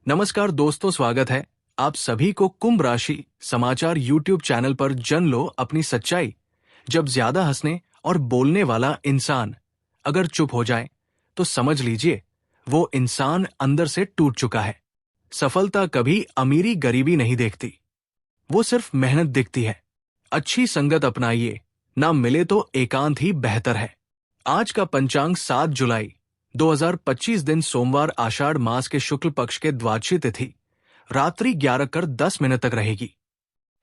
नमस्कार दोस्तों, स्वागत है आप सभी को कुंभ राशि समाचार यूट्यूब चैनल पर। जन लो अपनी सच्चाई। जब ज्यादा हंसने और बोलने वाला इंसान अगर चुप हो जाए तो समझ लीजिए वो इंसान अंदर से टूट चुका है। सफलता कभी अमीरी गरीबी नहीं देखती, वो सिर्फ मेहनत दिखती है। अच्छी संगत अपनाइए, ना मिले तो एकांत ही बेहतर है। आज का पंचांग 7 जुलाई 2025 दिन सोमवार, आषाढ़ मास के शुक्ल पक्ष के द्वादशी तिथि रात्रि 11:10 तक रहेगी।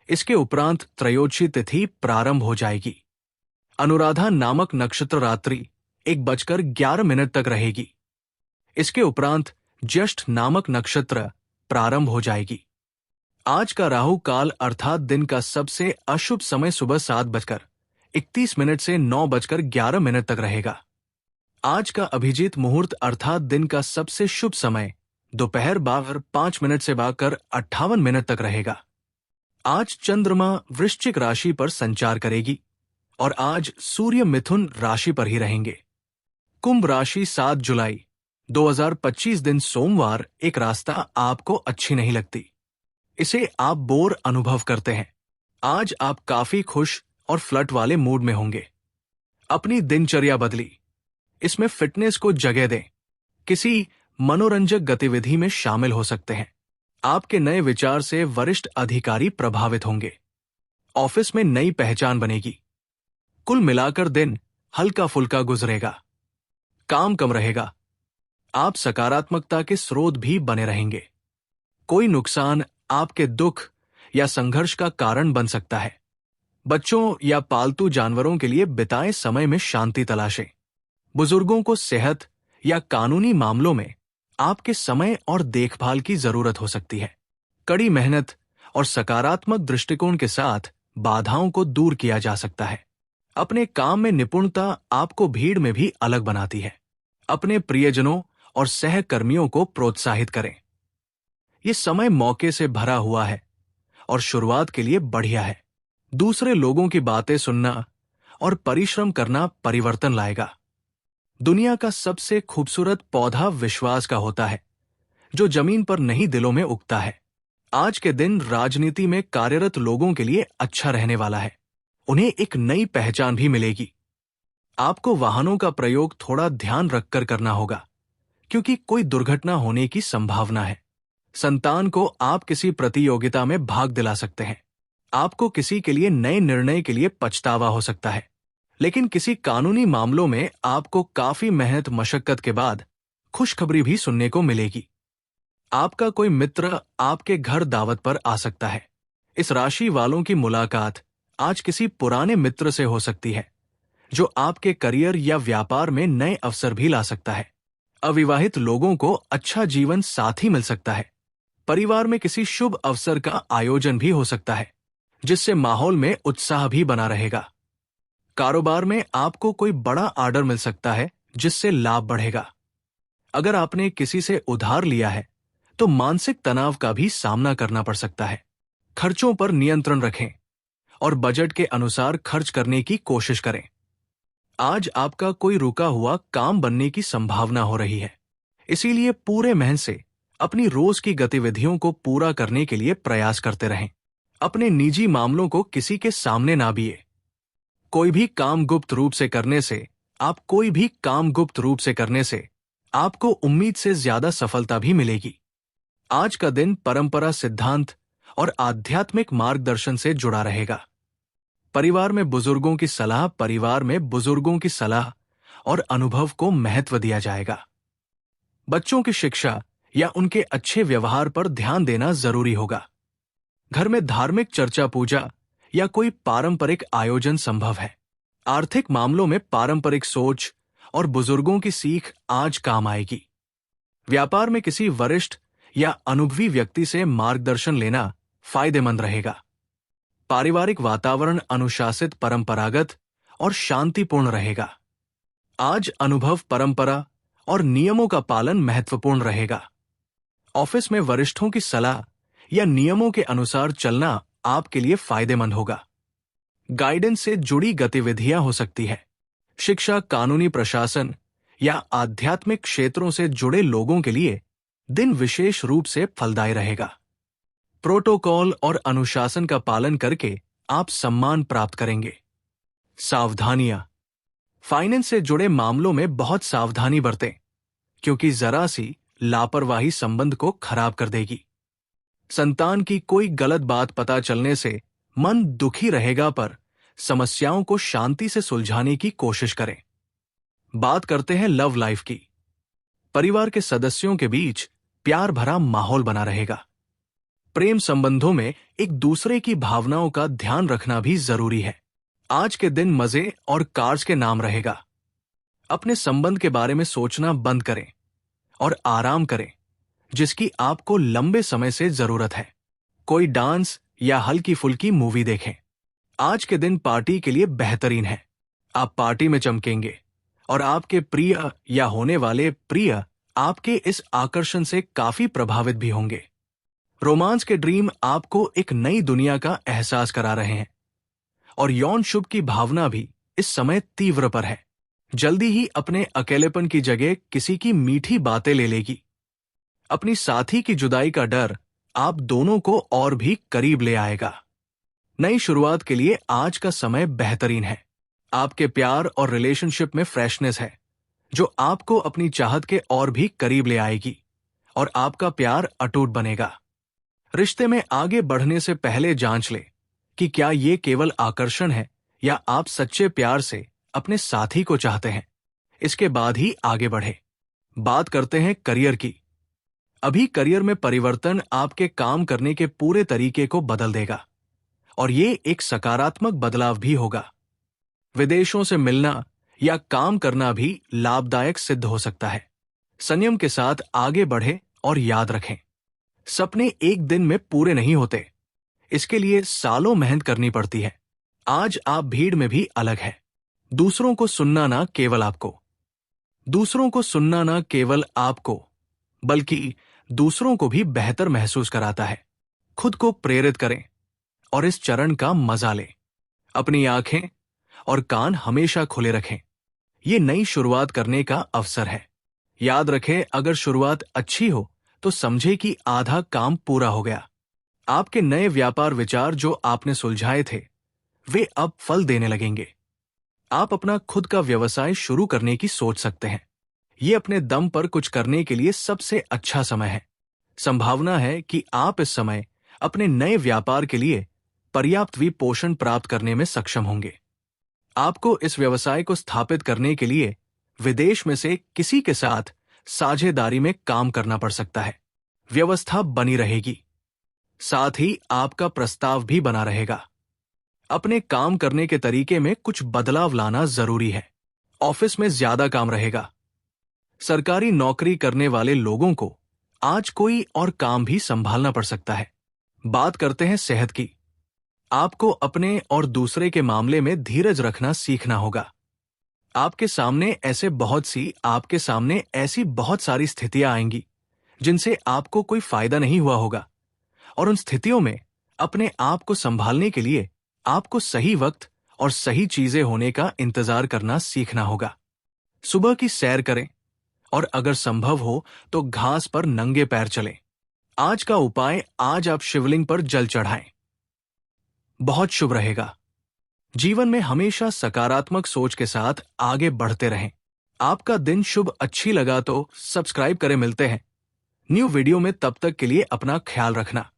इसके उपरांत त्रयोदशी तिथि प्रारंभ हो जाएगी। अनुराधा नामक नक्षत्र रात्रि 1:11 तक रहेगी। इसके उपरांत ज्येष्ठ नामक नक्षत्र प्रारंभ हो जाएगी। आज का राहु काल अर्थात दिन का सबसे अशुभ समय सुबह 7:31 से 9:11 तक रहेगा। आज का अभिजीत मुहूर्त अर्थात दिन का सबसे शुभ समय दोपहर 12:05 से 12:58 तक रहेगा। आज चंद्रमा वृश्चिक राशि पर संचार करेगी और आज सूर्य मिथुन राशि पर ही रहेंगे। कुंभ राशि 7 जुलाई 2025 दिन सोमवार, एक रास्ता आपको अच्छी नहीं लगती, इसे आप बोर अनुभव करते हैं। आज आप काफी खुश और फ्लर्ट वाले मूड में होंगे। अपनी दिनचर्या बदली, इसमें फिटनेस को जगह दें। किसी मनोरंजक गतिविधि में शामिल हो सकते हैं। आपके नए विचार से वरिष्ठ अधिकारी प्रभावित होंगे। ऑफिस में नई पहचान बनेगी। कुल मिलाकर दिन हल्का फुल्का गुजरेगा। काम कम रहेगा। आप सकारात्मकता के स्रोत भी बने रहेंगे। कोई नुकसान आपके दुख या संघर्ष का कारण बन सकता है। बच्चों या पालतू जानवरों के लिए बिताए समय में शांति तलाशें। बुजुर्गों को सेहत या कानूनी मामलों में आपके समय और देखभाल की जरूरत हो सकती है। कड़ी मेहनत और सकारात्मक दृष्टिकोण के साथ बाधाओं को दूर किया जा सकता है। अपने काम में निपुणता आपको भीड़ में भी अलग बनाती है। अपने प्रियजनों और सहकर्मियों को प्रोत्साहित करें। ये समय मौके से भरा हुआ है और शुरुआत के लिए बढ़िया है। दूसरे लोगों की बातें सुनना और परिश्रम करना परिवर्तन लाएगा। दुनिया का सबसे खूबसूरत पौधा विश्वास का होता है, जो जमीन पर नहीं दिलों में उगता है। आज के दिन राजनीति में कार्यरत लोगों के लिए अच्छा रहने वाला है। उन्हें एक नई पहचान भी मिलेगी। आपको वाहनों का प्रयोग थोड़ा ध्यान रखकर करना होगा, क्योंकि कोई दुर्घटना होने की संभावना है। संतान को आप किसी प्रतियोगिता में भाग दिला सकते हैं। आपको किसी के लिए नए निर्णय के लिए पछतावा हो सकता है, लेकिन किसी कानूनी मामलों में आपको काफी मेहनत मशक्कत के बाद खुशखबरी भी सुनने को मिलेगी। आपका कोई मित्र आपके घर दावत पर आ सकता है। इस राशि वालों की मुलाकात आज किसी पुराने मित्र से हो सकती है, जो आपके करियर या व्यापार में नए अवसर भी ला सकता है। अविवाहित लोगों को अच्छा जीवन साथी मिल सकता है। परिवार में किसी शुभ अवसर का आयोजन भी हो सकता है, जिससे माहौल में उत्साह भी बना रहेगा। कारोबार में आपको कोई बड़ा ऑर्डर मिल सकता है, जिससे लाभ बढ़ेगा। अगर आपने किसी से उधार लिया है तो मानसिक तनाव का भी सामना करना पड़ सकता है। खर्चों पर नियंत्रण रखें और बजट के अनुसार खर्च करने की कोशिश करें। आज आपका कोई रुका हुआ काम बनने की संभावना हो रही है, इसीलिए पूरे मेहनत से अपनी रोज की गतिविधियों को पूरा करने के लिए प्रयास करते रहें। अपने निजी मामलों को किसी के सामने ना बिये। कोई भी काम गुप्त रूप से करने से आपको उम्मीद से ज्यादा सफलता भी मिलेगी। आज का दिन परंपरा, सिद्धांत और आध्यात्मिक मार्गदर्शन से जुड़ा रहेगा। परिवार में बुजुर्गों की सलाह और अनुभव को महत्व दिया जाएगा। बच्चों की शिक्षा या उनके अच्छे व्यवहार पर ध्यान देना जरूरी होगा। घर में धार्मिक चर्चा, पूजा या कोई पारंपरिक आयोजन संभव है। आर्थिक मामलों में पारंपरिक सोच और बुजुर्गों की सीख आज काम आएगी। व्यापार में किसी वरिष्ठ या अनुभवी व्यक्ति से मार्गदर्शन लेना फायदेमंद रहेगा। पारिवारिक वातावरण अनुशासित, परंपरागत और शांतिपूर्ण रहेगा। आज अनुभव, परंपरा और नियमों का पालन महत्वपूर्ण रहेगा। ऑफिस में वरिष्ठों की सलाह या नियमों के अनुसार चलना आपके लिए फायदेमंद होगा। गाइडेंस से जुड़ी गतिविधियां हो सकती है। शिक्षा, कानूनी प्रशासन या आध्यात्मिक क्षेत्रों से जुड़े लोगों के लिए दिन विशेष रूप से फलदायी रहेगा। प्रोटोकॉल और अनुशासन का पालन करके आप सम्मान प्राप्त करेंगे। सावधानियां। फाइनेंस से जुड़े मामलों में बहुत सावधानी बरतें, क्योंकि जरा सी लापरवाही संबंध को खराब कर देगी। संतान की कोई गलत बात पता चलने से मन दुखी रहेगा, पर समस्याओं को शांति से सुलझाने की कोशिश करें। बात करते हैं लव लाइफ की। परिवार के सदस्यों के बीच प्यार भरा माहौल बना रहेगा। प्रेम संबंधों में एक दूसरे की भावनाओं का ध्यान रखना भी जरूरी है। आज के दिन मजे और कार्स के नाम रहेगा। अपने संबंध के बारे में सोचना बंद करें और आराम करें, जिसकी आपको लंबे समय से जरूरत है। कोई डांस या हल्की फुल्की मूवी देखें। आज के दिन पार्टी के लिए बेहतरीन है। आप पार्टी में चमकेंगे और आपके प्रिय या होने वाले प्रिय आपके इस आकर्षण से काफी प्रभावित भी होंगे। रोमांस के ड्रीम आपको एक नई दुनिया का एहसास करा रहे हैं और यौन शुभ की भावना भी इस समय तीव्र पर है। जल्दी ही अपने अकेलेपन की जगह किसी की मीठी बातें ले लेगी। अपनी साथी की जुदाई का डर आप दोनों को और भी करीब ले आएगा। नई शुरुआत के लिए आज का समय बेहतरीन है। आपके प्यार और रिलेशनशिप में फ्रेशनेस है, जो आपको अपनी चाहत के और भी करीब ले आएगी और आपका प्यार अटूट बनेगा। रिश्ते में आगे बढ़ने से पहले जांच लें कि क्या ये केवल आकर्षण है या आप सच्चे प्यार से अपने साथी को चाहते हैं। इसके बाद ही आगे बढ़े। बात करते हैं करियर की। अभी करियर में परिवर्तन आपके काम करने के पूरे तरीके को बदल देगा और ये एक सकारात्मक बदलाव भी होगा। विदेशों से मिलना या काम करना भी लाभदायक सिद्ध हो सकता है। संयम के साथ आगे बढ़े और याद रखें, सपने एक दिन में पूरे नहीं होते। इसके लिए सालों मेहनत करनी पड़ती है। आज आप भीड़ में भी अलग है। दूसरों को सुनना ना केवल आपको बल्कि दूसरों को भी बेहतर महसूस कराता है। खुद को प्रेरित करें और इस चरण का मजा लें। अपनी आंखें और कान हमेशा खुले रखें। ये नई शुरुआत करने का अवसर है। याद रखें, अगर शुरुआत अच्छी हो तो समझे कि आधा काम पूरा हो गया। आपके नए व्यापार विचार जो आपने सुलझाए थे, वे अब फल देने लगेंगे। आप अपना खुद का व्यवसाय शुरू करने की सोच सकते हैं। ये अपने दम पर कुछ करने के लिए सबसे अच्छा समय है। संभावना है कि आप इस समय अपने नए व्यापार के लिए पर्याप्त वित्तपोषण प्राप्त करने में सक्षम होंगे। आपको इस व्यवसाय को स्थापित करने के लिए विदेश में से किसी के साथ साझेदारी में काम करना पड़ सकता है। व्यवस्था बनी रहेगी, साथ ही आपका प्रस्ताव भी बना रहेगा। अपने काम करने के तरीके में कुछ बदलाव लाना जरूरी है। ऑफिस में ज्यादा काम रहेगा। सरकारी नौकरी करने वाले लोगों को आज कोई और काम भी संभालना पड़ सकता है। बात करते हैं सेहत की। आपको अपने और दूसरे के मामले में धीरज रखना सीखना होगा। आपके सामने ऐसी बहुत सारी स्थितियां आएंगी जिनसे आपको कोई फायदा नहीं हुआ होगा, और उन स्थितियों में अपने आप को संभालने के लिए आपको सही वक्त और सही चीजें होने का इंतजार करना सीखना होगा। सुबह की सैर करें और अगर संभव हो तो घास पर नंगे पैर चलें। आज का उपाय, आज आप शिवलिंग पर जल चढ़ाएं। बहुत शुभ रहेगा। जीवन में हमेशा सकारात्मक सोच के साथ आगे बढ़ते रहें। आपका दिन शुभ अच्छी लगा तो सब्सक्राइब करें। मिलते हैं न्यू वीडियो में, तब तक के लिए अपना ख्याल रखना।